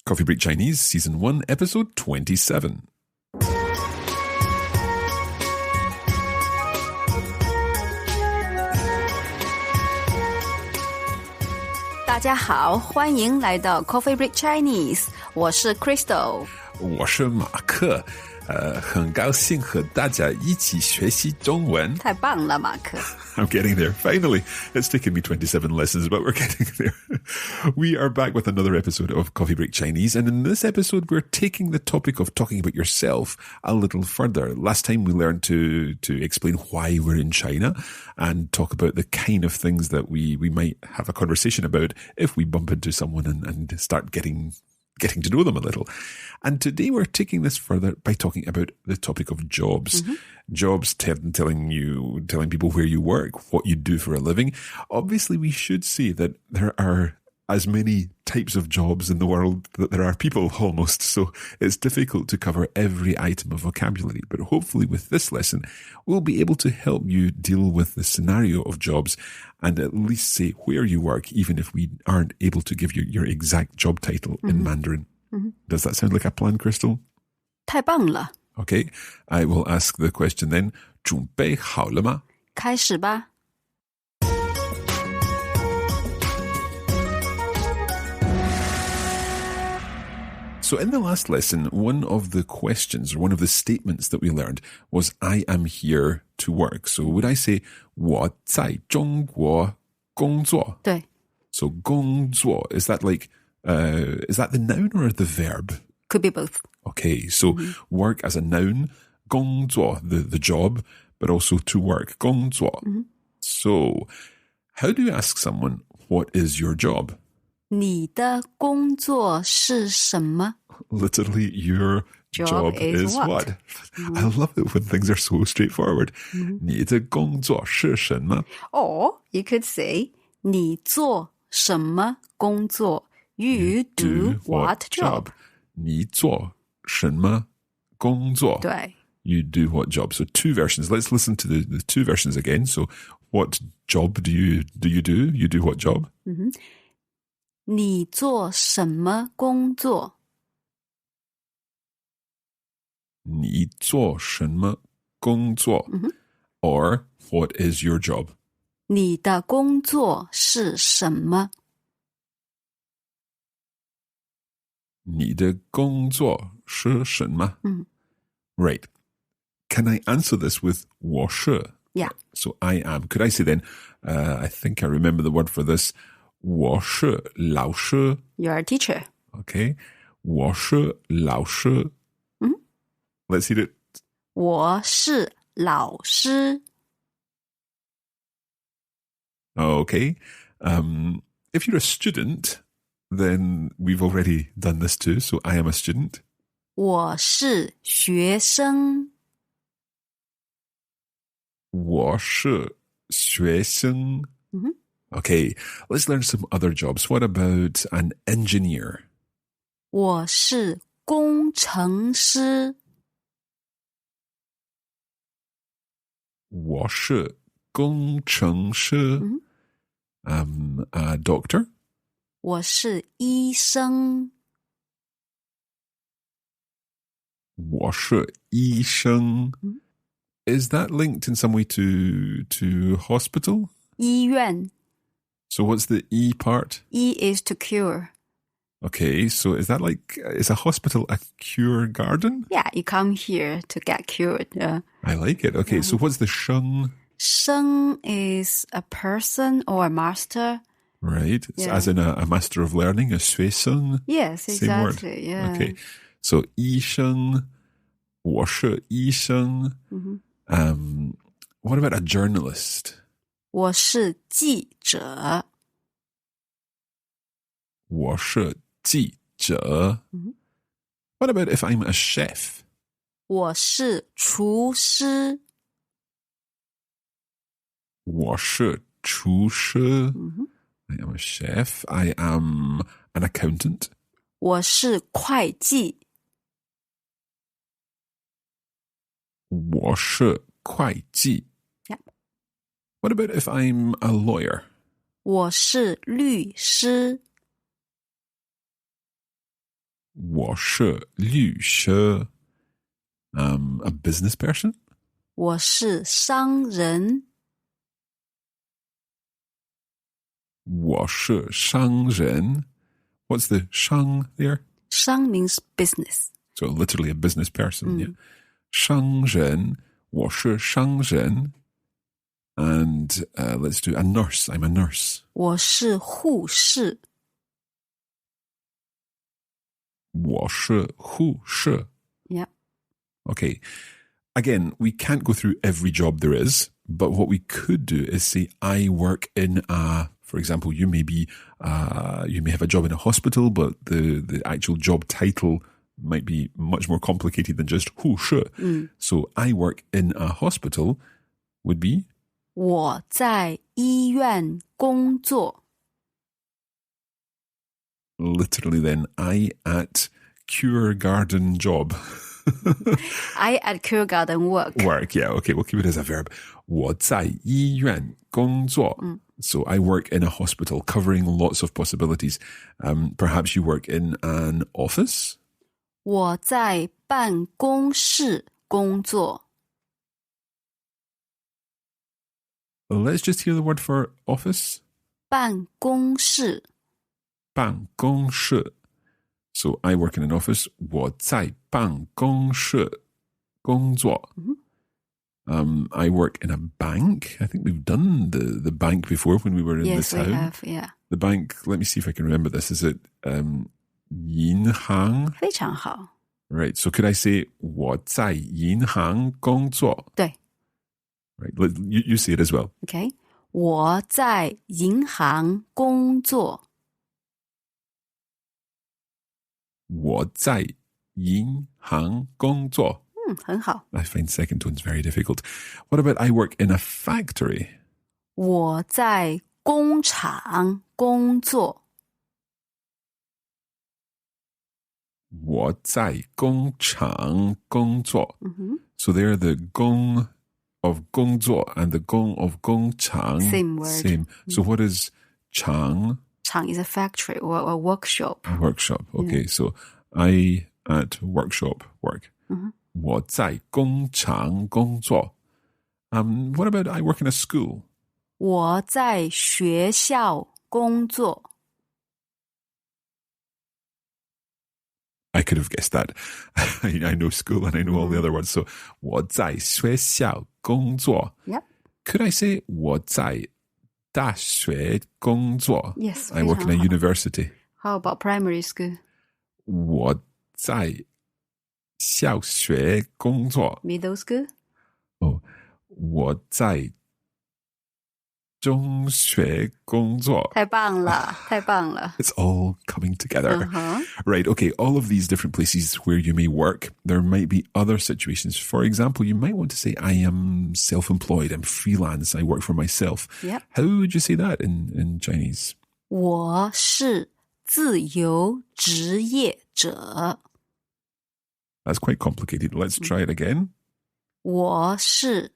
Coffee Break Chinese, Season 1, Episode 27. 大家好，欢迎来到 Coffee Break Chinese， 我是 Crystal， 我是马克，很高兴和大家一起学习中文。太棒了，马克。I'm getting there. Finally. It's taken me 27 lessons, but we're getting there. We are back with another episode of Coffee Break Chinese, and in this episode, we're taking the topic of talking about yourself a little further. Last time, we learned to explain why we're in China and talk about the kind of things that we might have a conversation about if we bump into someone and start getting to know them a little. And today we're taking this further by talking about the topic of jobs. Mm-hmm. Jobs, telling people where you work, what you do for a living. Obviously, we should say that there are as many types of jobs in the world that there are people almost. So it's difficult to cover every item of vocabulary. But hopefully with this lesson, we'll be able to help you deal with the scenario of jobs and at least say where you work, even if we aren't able to give you your exact job title in Mandarin. Mm-hmm. Does that sound like a plan, Crystal? 太棒了。 Okay, I will ask the question then. 准备好了吗？开始吧。So in the last lesson, one of the questions or one of the statements that we learned was I am here to work. So would I say 我在中国工作？对。So 工作, is that is that the noun or the verb? Could be both. Okay, so work as a noun, 工作, the job, but also to work, 工作. So how do you ask someone, what is your job? 你的工作是什么？ Literally, your job is what? I love it when things are so straightforward. 你的工作是什么? Or you could say 你做什么工作？ You do what job? 你做什么工作？对。 You do what job? So two versions. Let's listen to the two versions again. So what job do you do? You do what job? 你做什么工作？你做什么工作？ Or what is your job? 你的工作是什么？你的工作是什么？Right. Can I answer this with 我是? Yeah. So I am. Could I say then, I think I remember the word for this, 我是老师. You're a teacher. Okay. 我是老师. Let's hear it. 我是老师. Okay. If you're a student, then we've already done this too. So I am a student. 我是学生. 我是学生. Okay, let's learn some other jobs. What about an engineer? 我是工程师. 我是工程师. A doctor? 我是医生. 我是医生. Is that linked in some way to hospital? 医院. So what's the E part? E is to cure. Okay, so is that is a hospital a cure garden? Yeah, you come here to get cured. I like it. Okay, so what's the 生? 生 is a person or a master. Right, yeah. As in a master of learning, a 学生. Yes, exactly. Same word. Yeah. Okay, so 医生, 我是医生. What about a journalist? 我是记者. 我是记者. What about if I'm a chef? 我是厨师. 我是厨师. I am a chef. I am an accountant. 我是会计. 我是会计. Yep. What about if I'm a lawyer? 我是律师.我是律师 a business person? 我是商人。我是商人 What's the 商 there? 商 means business. So literally a business person, yeah. 商人我是商人 And let's do a nurse. I'm a nurse. 我是护士。我是护士 Yeah. Okay. Again, we can't go through every job there is, but what we could do is say, I work in a, for example, you may have a job in a hospital, but the actual job title might be much more complicated than just 护士. So I work in a hospital would be 我在医院工作。literally then I at cure garden job. I at kindergarten work. Work, yeah, okay, we'll keep it as a verb. 我在医院工作. So I work in a hospital, covering lots of possibilities. Perhaps you work in an office? 我在办公室工作。Let's just hear the word for office. 办公室。办公室. So I work in an office. 我在办公室工作. I work in a bank. I think we've done the bank before when we were in Yes, the town. we have, yeah. The bank, let me see if I can remember this. Is it 银行?非常好。Right, so could I say 我在银行工作?对。Right, you say it as well. Okay. 我在银行工作。我在银行工作。很好。I find second tones very difficult. What about I work in a factory? 我在工厂工作。我在工厂工作。So they're the 工 of 工作 and the 工 of 工厂. Same word. Same. So what is 厂? 厂 is a factory or a workshop. A workshop. Okay, so I at workshop work. 我在工厂工作. What about I work in a school? 我在学校工作。I could have guessed that. I know school and I know all the other words. So 我在学校工作. Yep. Could I say 我在大学工作? Yes. I work in a university. How about primary school? 我在小学工作. Middle school? 我在中学工作. 太棒了，太棒了。It's all coming together. Right, okay, all of these different places where you may work, there might be other situations. For example, you might want to say, I am self-employed, I'm freelance, I work for myself. Yep. How would you say that in Chinese? 我是自由职业者。That's quite complicated. Let's try it again. 我是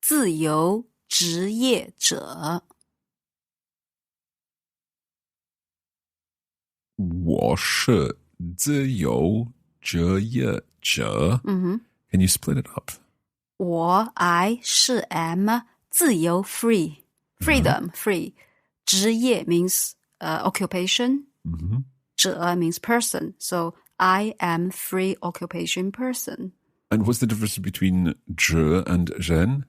自由职业者。我是自由职业者. Can you split it up? 我 I 是 am 自由 free freedom free 职业 means occupation 者 means person so I am free occupation person. And what's the difference between 者 and 人?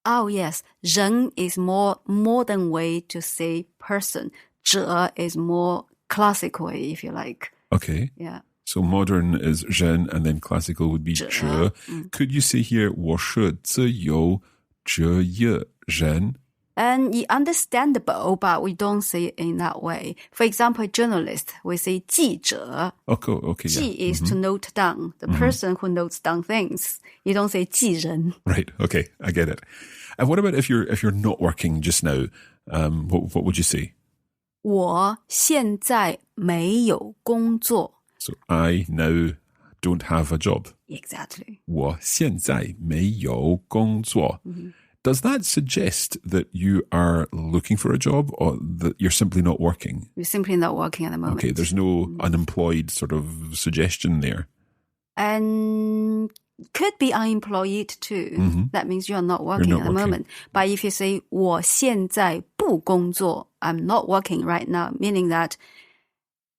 Oh yes, 人 is more modern way to say person. 者 is more classic way if you like. Okay. Yeah. So modern is 人 and then classical would be 者. Could you say here 我是自由职业人? And understandable, but we don't say it in that way. For example, journalist, we say 记者. Okay, yeah. 记 is to note down, the person who notes down things. You don't say 记人. Right, okay, I get it. And what about if you're not working just now? What would you say? 我现在没有工作. So I now don't have a job. Exactly. 我现在没有工作. Does that suggest that you are looking for a job or that you're simply not working? You're simply not working at the moment. Okay, there's no unemployed sort of suggestion there. And could be unemployed too. That means you're not working at the moment. But if you say 我现在不工作, I'm not working right now, meaning that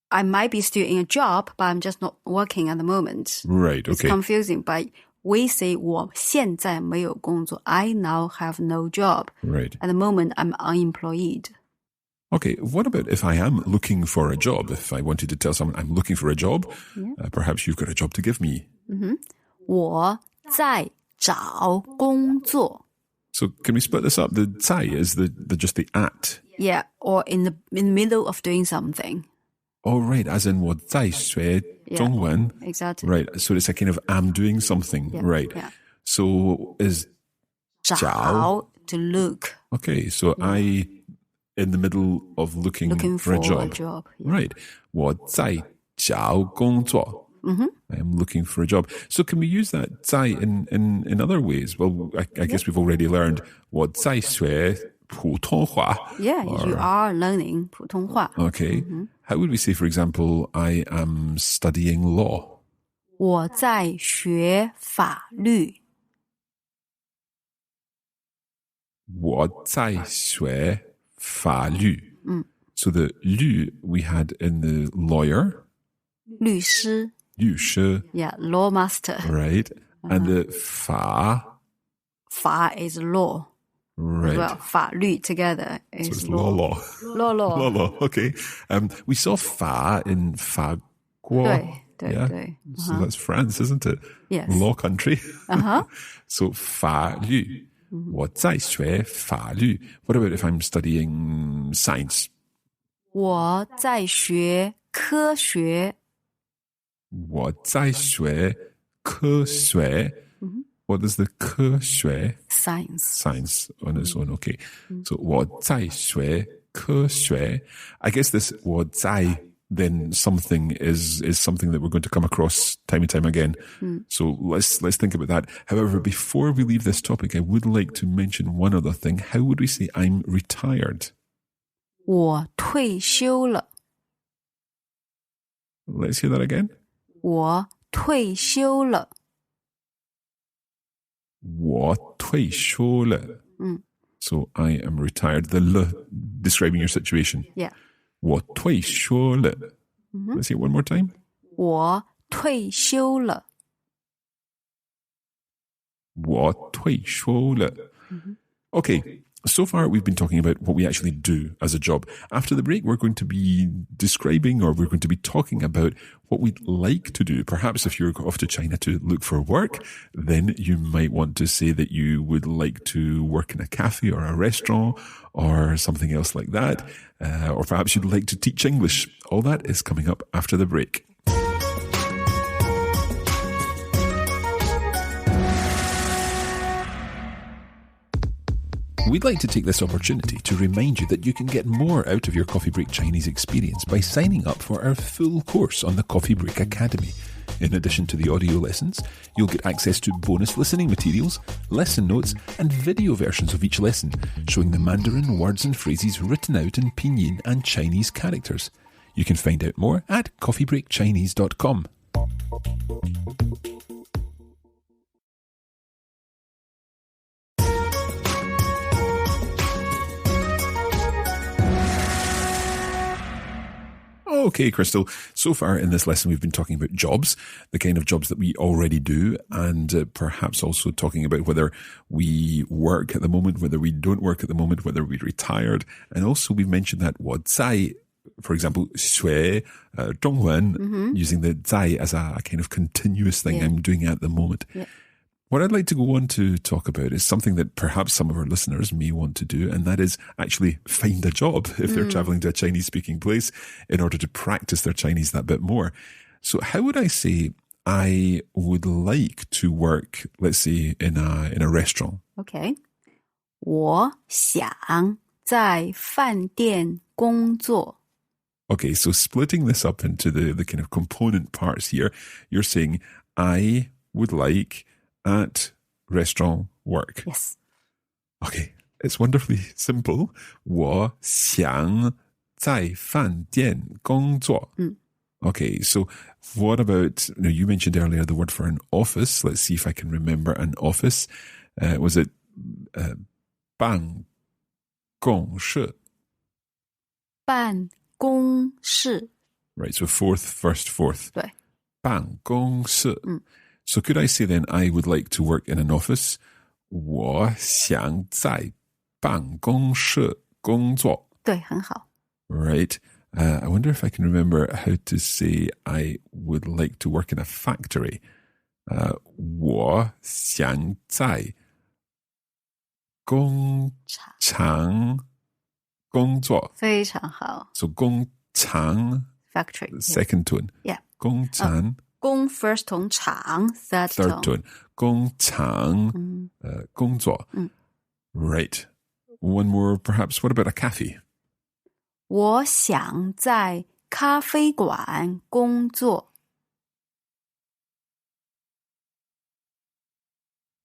I might be still in a job, but I'm just not working at the moment. Right, okay. It's confusing, but we say 我现在没有工作, I now have no job. Right. At the moment, I'm unemployed. Okay, what about if I am looking for a job? If I wanted to tell someone I'm looking for a job, perhaps you've got a job to give me. 我在找工作. So can we split this up? The 在 is the just the at. Yeah, or in the middle of doing something. Oh, right, as in 我在学中文. Exactly. Right, so it's a kind of I'm doing something. Right. Yeah. So is 找 to look. Okay, so I in the middle of looking for a job. Yeah. Right. 我在找工作. I am looking for a job. So can we use that 在 in other ways? Well, I guess we've already learned 我在学普通话. Yeah, you are learning 普通话. Okay. How would we say, for example, I am studying law? 我在学法律. 我在学法律. So the 律 we had in the lawyer. 律师. 律师. Yeah, law master. Right. And the 法. 法 is law. Right. Well, 法律 together is so it's law. Law. Okay. We saw 法 in 法国. 对. So that's France, isn't it? Yes. Law country. So 法律. 我在学法律. What about if I'm studying science? 我在学科学. 我在学科学. What is the 科学? Science on its own, okay. So 我在学科学. I guess this 我在 then something is something that we're going to come across time and time again. So let's think about that. However, before we leave this topic, I would like to mention one other thing. How would we say I'm retired? 我退休了. Let's hear that again. 我退休了. 我退休了. So I am retired. The l describing your situation. Yeah. 我退休了. Let's hear it one more time. 我退休了. 我退休了. Okay, so far we've been talking about what we actually do as a job. After the break, we're going to be describing or we're going to be talking about what we'd like to do. Perhaps if you're off to China to look for work, then you might want to say that you would like to work in a cafe or a restaurant or something else like that. Or perhaps you'd like to teach English. All that is coming up after the break. We'd like to take this opportunity to remind you that you can get more out of your Coffee Break Chinese experience by signing up for our full course on the Coffee Break Academy. In addition to the audio lessons, you'll get access to bonus listening materials, lesson notes, and video versions of each lesson, showing the Mandarin words and phrases written out in Pinyin and Chinese characters. You can find out more at coffeebreakchinese.com. Okay, Crystal. So far in this lesson, we've been talking about jobs, the kind of jobs that we already do, and perhaps also talking about whether we work at the moment, whether we don't work at the moment, whether we're retired. And also we've mentioned that 我在, for example, 学中文, using the 在 as a kind of continuous thing I'm doing at the moment. Yeah. What I'd like to go on to talk about is something that perhaps some of our listeners may want to do, and that is actually find a job if they're traveling to a Chinese-speaking place in order to practice their Chinese that bit more. So how would I say I would like to work, let's say, in a restaurant? Okay. 我想在饭店工作. Okay, so splitting this up into the kind of component parts here, you're saying, I would like at restaurant work. Yes. Okay, it's wonderfully simple. 我想在饭店工作. Okay, so what about, you mentioned earlier the word for an office. Let's see if I can remember an office. Was it 办公室? 办公室 Right, so fourth, first, fourth. 对 办公室. So could I say then, I would like to work in an office? 我想在办公室工作. 对，很好 Right. I wonder if I can remember how to say I would like to work in a factory. 我想在工厂工作. 非常好 So 工厂 factory second tone. yeah 工厂 工 first tone 厂 third third tone. 工厂工作. Right. One more perhaps. What about a cafe? 我想在咖啡馆工作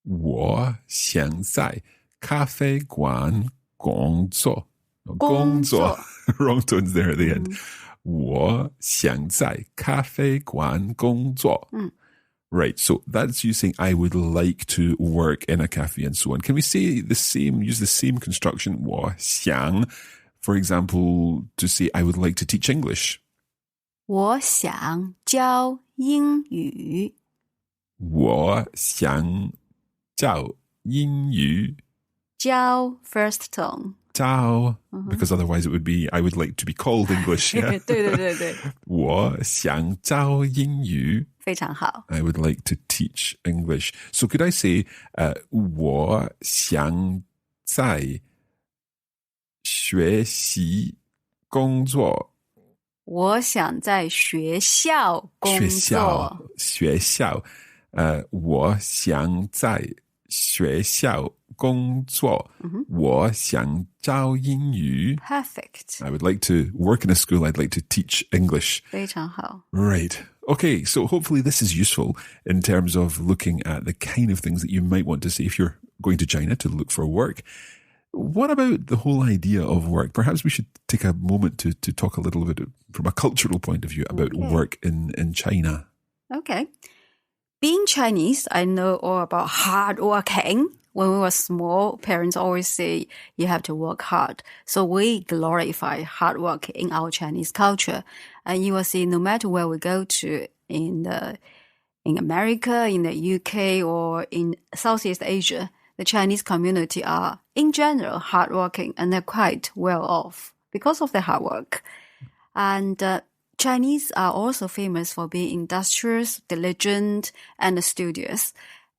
我想在咖啡馆工作. 工作 Wrong tones there at the end. 我想在咖啡馆工作. Right, so that's you saying I would like to work in a cafe and so on. Can we say the same, use the same construction, 我想, for example, to say I would like to teach English? 我想教英语我想教英语. 教 first tone 教, because otherwise it would be, I would like to be called English. Yeah? 对对对对我想教英语. 非常好 I would like to teach English. So could I say, 我想在学习工作. 我想在学校工作学校. 我想在学校工作. 我想教英语. perfect I would like to work in a school. I'd like to teach English. 非常好 Right. Okay, so hopefully this is useful in terms of looking at the kind of things that you might want to say if you're going to China to look for work. What about the whole idea of work? Perhaps we should take a moment to talk a little bit from a cultural point of view about work in China. Okay. Being Chinese, I know all about hard working. When we were small, parents always say you have to work hard. So we glorify hard work in our Chinese culture. And you will see no matter where we go to in America, in the UK, or in Southeast Asia, the Chinese community are, in general, hardworking and they're quite well off because of their hard work. And Chinese are also famous for being industrious, diligent, and studious.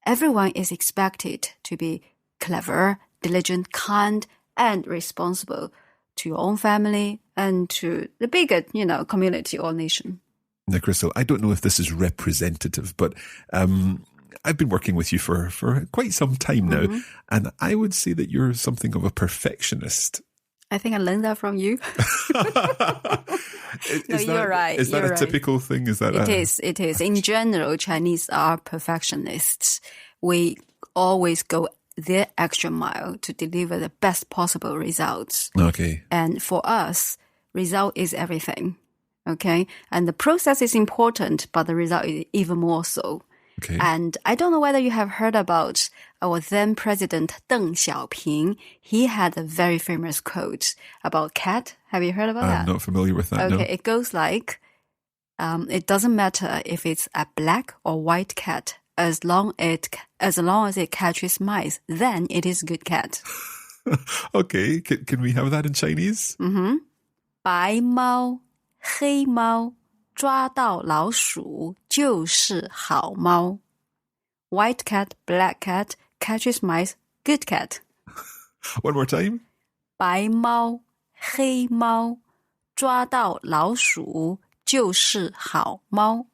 Everyone is expected to be clever, diligent, kind, and responsible to your own family and to the bigger, community or nation. Now, Crystal, I don't know if this is representative, but I've been working with you for quite some time now, and I would say that you're something of a perfectionist. I think I learned that from you. You're right. Is that a typical thing? Is that It is. In general, Chinese are perfectionists. We always go the extra mile to deliver the best possible results. Okay. And for us, result is everything. Okay. And the process is important, but the result is even more so. Okay. And I don't know whether you have heard about our then president, Deng Xiaoping. He had a very famous quote about cat. Have you heard about that? I'm not familiar with that, Okay, no. It goes like, it doesn't matter if it's a black or white cat, as long as it catches mice, then it is a good cat. Okay, can we have that in Chinese? 白猫、黑猫抓到老鼠就是好猫。White cat, black cat, catches mice, good cat. One more time. 白猫、黑猫抓到老鼠就是好猫。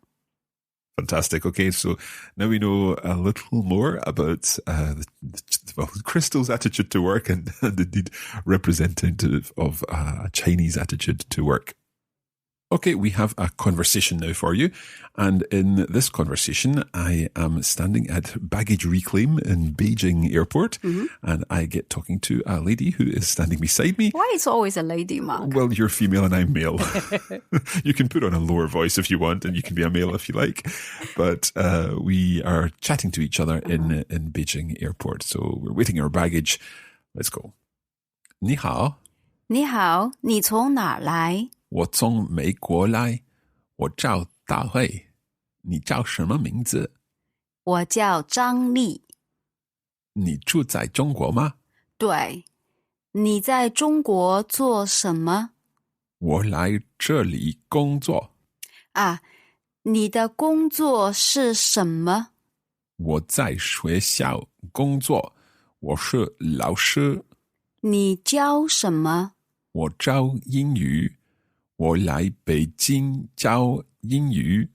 Fantastic. Okay, so now we know a little more about Crystal's attitude to work and indeed representative of a Chinese attitude to work. Okay, we have a conversation now for you. And in this conversation, I am standing at baggage reclaim in Beijing Airport. And I get talking to a lady who is standing beside me. Why it's always a lady, Mark? Well, you're female and I'm male. You can put on a lower voice if you want, and you can be a male if you like. But we are chatting to each other in Beijing Airport. So we're waiting our baggage. Let's go. 你好。你好，你从哪儿来？我从美国来，我叫大卫。你叫什么名字？我叫张丽。你住在中国吗？对，你在中国做什么？我来这里工作。啊，你的工作是什么？我在学校工作，我是老师。你教什么？我教英语。我来北京教英语。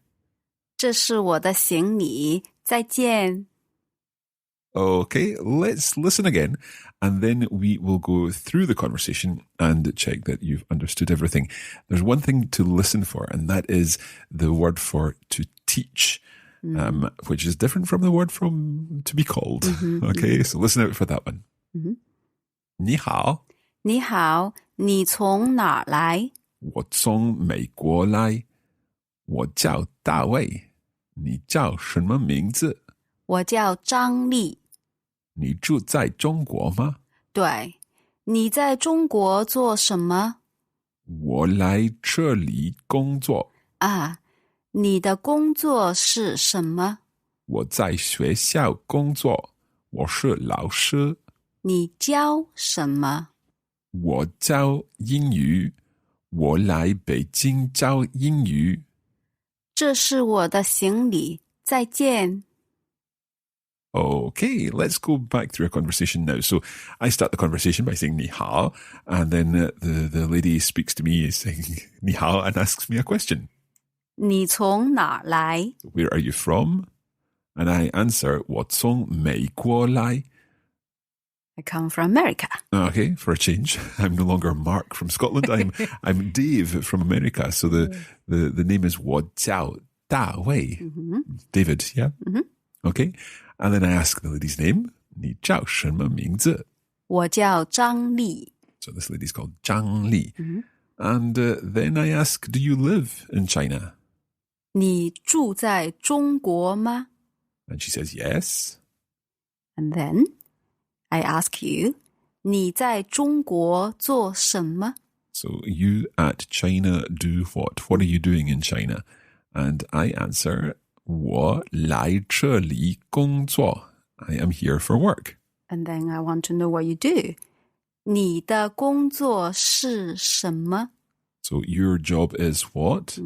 这是我的行李，再见。Okay, let's listen again, and then we will go through the conversation and check that you've understood everything. There's one thing to listen for, and that is the word for to teach, which is different from the word from to be called. Okay, so listen out for that one. 你好。你好，你从哪儿来？我从美国来，我叫大卫。你叫什么名字？我叫张丽。你住在中国吗？对，你在中国做什么？我来这里工作。啊，你的工作是什么？我在学校工作，我是老师。你教什么？我教英语。我来北京教英语。这是我的行李，再见。Okay, let's go back through a conversation now. So I start the conversation by saying 你好, and then the lady speaks to me saying 你好 and asks me a question. 你从哪儿来? Where are you from? And I answer 我从美国来. I come from America. Okay, for a change. I'm no longer Mark from Scotland. I'm Dave from America. So the name is 我叫大卫. David, yeah? Okay. And then I ask the lady's name. 你叫什么名字? 我叫张丽. So this lady's called Zhang Li. And then I ask, do you live in China? 你住在中国吗? And she says, yes. And then I ask you, 你在中国做什么? So you at China do what? What are you doing in China? And I answer, 我来这里工作. I am here for work. And then I want to know what you do. 你的工作是什么? So your job is what?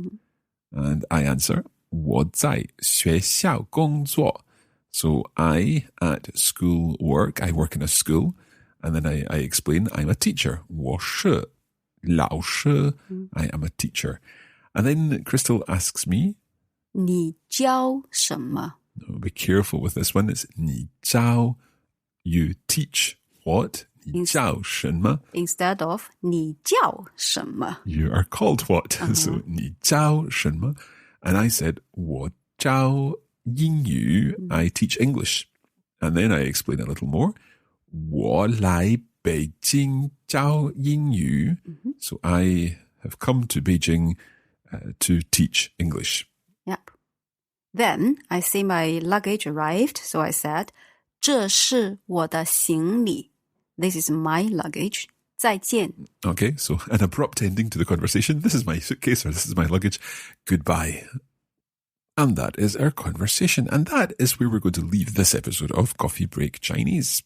And I answer, 我在学校工作. So I, at school work, I work in a school. And then I explain, I'm a teacher. 我是老师. I am a teacher. And then Crystal asks me, 你教什么? Oh, be careful with this one. It's 你教. You teach what? 你教什么? Instead of 你教什么? You are called what? So 你教什么? And I said 我教英语. I teach English. And then I explain a little more. 我来北京教英语. So I have come to Beijing to teach English. Yep. Then I see my luggage arrived, so I said, 这是我的行李. This is my luggage. 再见. Okay, so an abrupt ending to the conversation. This is my suitcase, or this is my luggage. Goodbye. And that is our conversation. And that is where we're going to leave this episode of Coffee Break Chinese.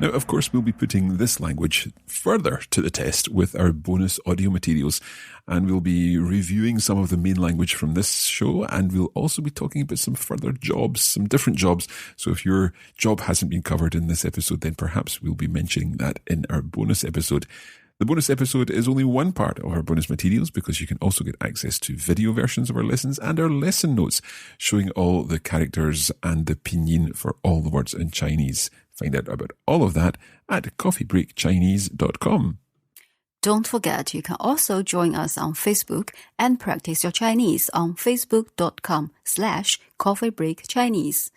Now, of course, we'll be putting this language further to the test with our bonus audio materials, and we'll be reviewing some of the main language from this show, and we'll also be talking about some further jobs, some different jobs. So if your job hasn't been covered in this episode, then perhaps we'll be mentioning that in our bonus episode. The bonus episode is only one part of our bonus materials because you can also get access to video versions of our lessons and our lesson notes showing all the characters and the pinyin for all the words in Chinese. Find out about all of that at coffeebreakchinese.com. Don't forget, you can also join us on Facebook and practice your Chinese on facebook.com/coffeebreakchinese.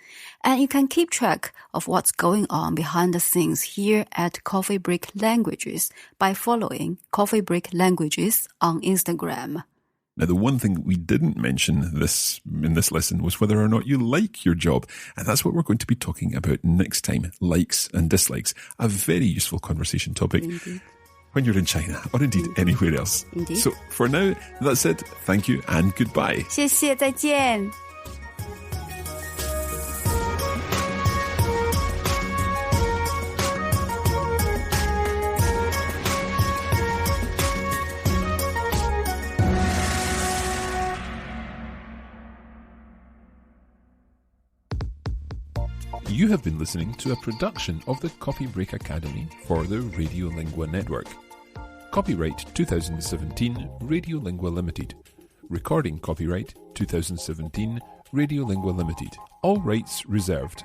And you can keep track of what's going on behind the scenes here at Coffee Break Languages by following Coffee Break Languages on Instagram. Now, the one thing we didn't mention in this lesson was whether or not you like your job. And that's what we're going to be talking about next time, likes and dislikes. A very useful conversation topic. Indeed. When you're in China or indeed anywhere else. Indeed. So for now, that's it. Thank you and goodbye. 谢谢，再见。You have been listening to a production of the Copy Break Academy for the Radiolingua Network. Copyright 2017 Radiolingua Limited. Recording copyright 2017 Radiolingua Limited. All rights reserved.